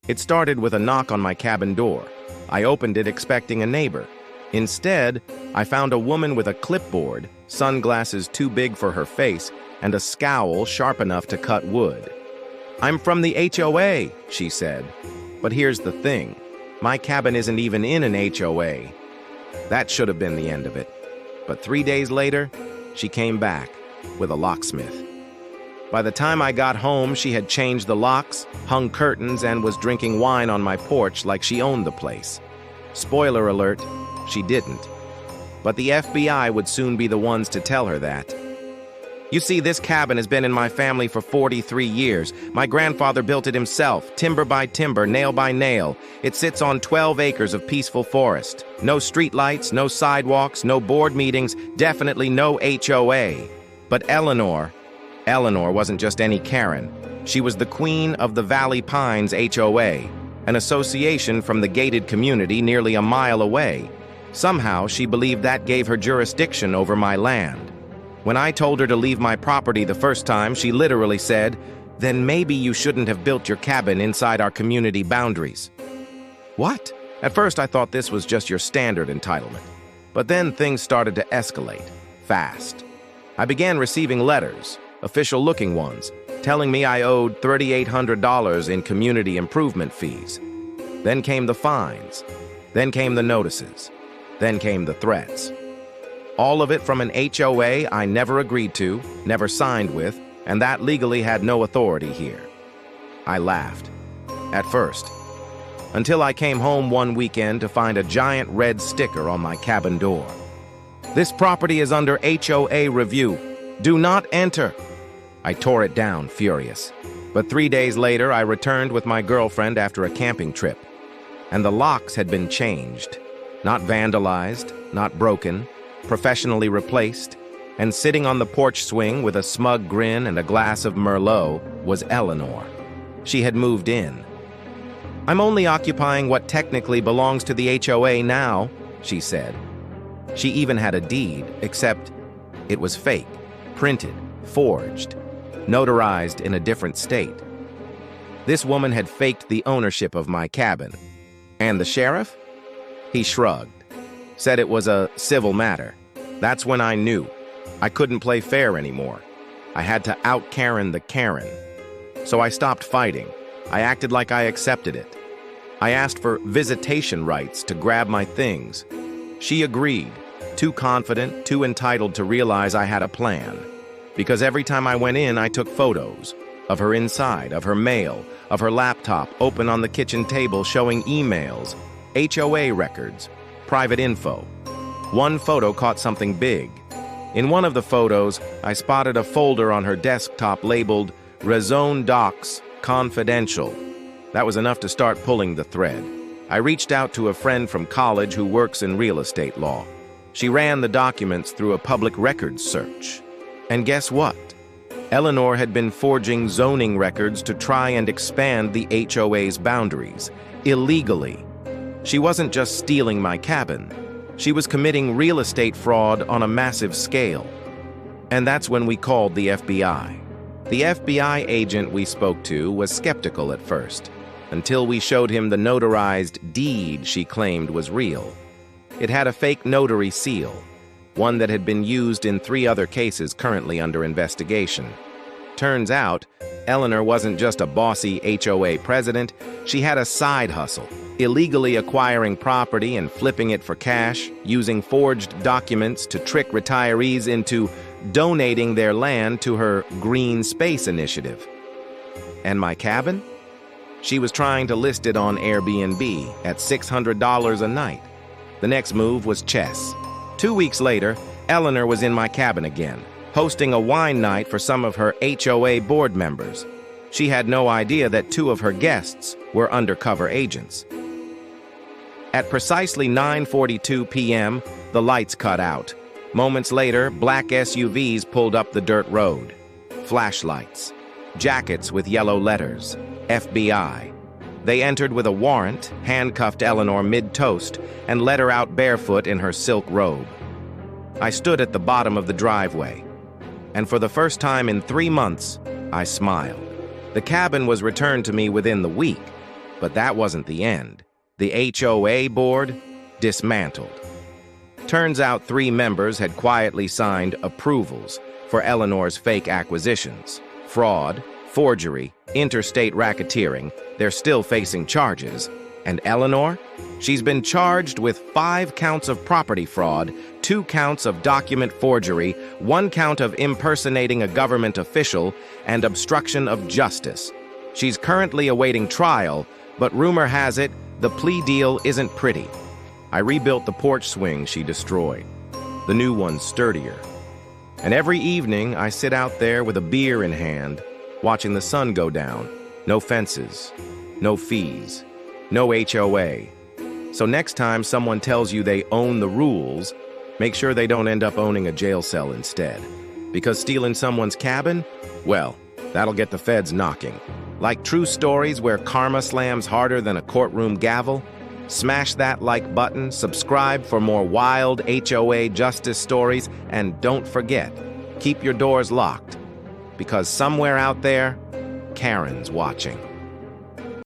It started with a knock on my cabin door. I opened it expecting a neighbor. Instead, I found a woman with a clipboard, sunglasses too big for her face, and a scowl sharp enough to cut wood. "I'm from the HOA," she said. "But here's the thing. My cabin isn't even in an HOA." That should have been the end of it. But 3 days later, she came back with a locksmith. By the time I got home, she had changed the locks, hung curtains, and was drinking wine on my porch like she owned the place. Spoiler alert, she didn't. But the FBI would soon be the ones to tell her that. "You see, this cabin has been in my family for 43 years. My grandfather built it himself, timber by timber, nail by nail. It sits on 12 acres of peaceful forest. No streetlights, no sidewalks, no board meetings, definitely no HOA. But Eleanor wasn't just any Karen. She was the queen of the Valley Pines HOA, an association from the gated community nearly a mile away. Somehow, she believed that gave her jurisdiction over my land. When I told her to leave my property the first time, she literally said, 'Then maybe you shouldn't have built your cabin inside our community boundaries.' What? At first, I thought this was just your standard entitlement. But then things started to escalate, fast. I began receiving letters, official-looking ones, telling me I owed $3,800 in community improvement fees. Then came the fines. Then came the notices. Then came the threats. All of it from an HOA I never agreed to, never signed with, and that legally had no authority here. I laughed. At first. Until I came home one weekend to find a giant red sticker on my cabin door. "This property is under HOA review. Do not enter." I tore it down, furious. But 3 days later, I returned with my girlfriend after a camping trip. And the locks had been changed. Not vandalized, not broken, professionally replaced. And sitting on the porch swing with a smug grin and a glass of Merlot was Eleanor. She had moved in. "I'm only occupying what technically belongs to the HOA now," she said. She even had a deed, except it was fake, printed, forged, notarized in a different state. This woman had faked the ownership of my cabin. And the sheriff? He shrugged, said it was a civil matter. That's when I knew. I couldn't play fair anymore. I had to out-Karen the Karen. So I stopped fighting. I acted like I accepted it. I asked for visitation rights to grab my things. She agreed, too confident, too entitled to realize I had a plan. Because every time I went in, I took photos of her inside, of her mail, of her laptop open on the kitchen table showing emails, HOA records, private info. One photo caught something big. In one of the photos, I spotted a folder on her desktop labeled Raison Docs Confidential. That was enough to start pulling the thread. I reached out to a friend from college who works in real estate law. She ran the documents through a public records search. And guess what? Eleanor had been forging zoning records to try and expand the HOA's boundaries, illegally. She wasn't just stealing my cabin. She was committing real estate fraud on a massive scale. And that's when we called the FBI. The FBI agent we spoke to was skeptical at first, until we showed him the notarized deed she claimed was real. It had a fake notary seal, one that had been used in 3 other cases currently under investigation. Turns out, Eleanor wasn't just a bossy HOA president, she had a side hustle, illegally acquiring property and flipping it for cash, using forged documents to trick retirees into donating their land to her Green Space Initiative. And my cabin? She was trying to list it on Airbnb at $600 a night. The next move was chess. 2 weeks later, Eleanor was in my cabin again, hosting a wine night for some of her HOA board members. She had no idea that 2 of her guests were undercover agents. At precisely 9:42 p.m., the lights cut out. Moments later, black SUVs pulled up the dirt road. Flashlights. Jackets with yellow letters. FBI. They entered with a warrant, handcuffed Eleanor mid-toast, and led her out barefoot in her silk robe. I stood at the bottom of the driveway, and for the first time in 3 months, I smiled. The cabin was returned to me within the week, But that wasn't the end. The HOA board dismantled. Turns out 3 members had quietly signed approvals for Eleanor's fake acquisitions. Fraud, forgery, interstate racketeering. They're still facing charges. And Eleanor? She's been charged with 5 counts of property fraud, 2 counts of document forgery, 1 count of impersonating a government official, and obstruction of justice. She's currently awaiting trial, but rumor has it the plea deal isn't pretty. I rebuilt the porch swing she destroyed. The new one's sturdier. And every evening, I sit out there with a beer in hand, watching the sun go down. No fences, no fees, no HOA. So next time someone tells you they own the rules, make sure they don't end up owning a jail cell instead. Because stealing someone's cabin? Well, that'll get the feds knocking. Like true stories where karma slams harder than a courtroom gavel? Smash that like button, subscribe for more wild HOA justice stories, and don't forget, keep your doors locked. Because somewhere out there, Karen's watching.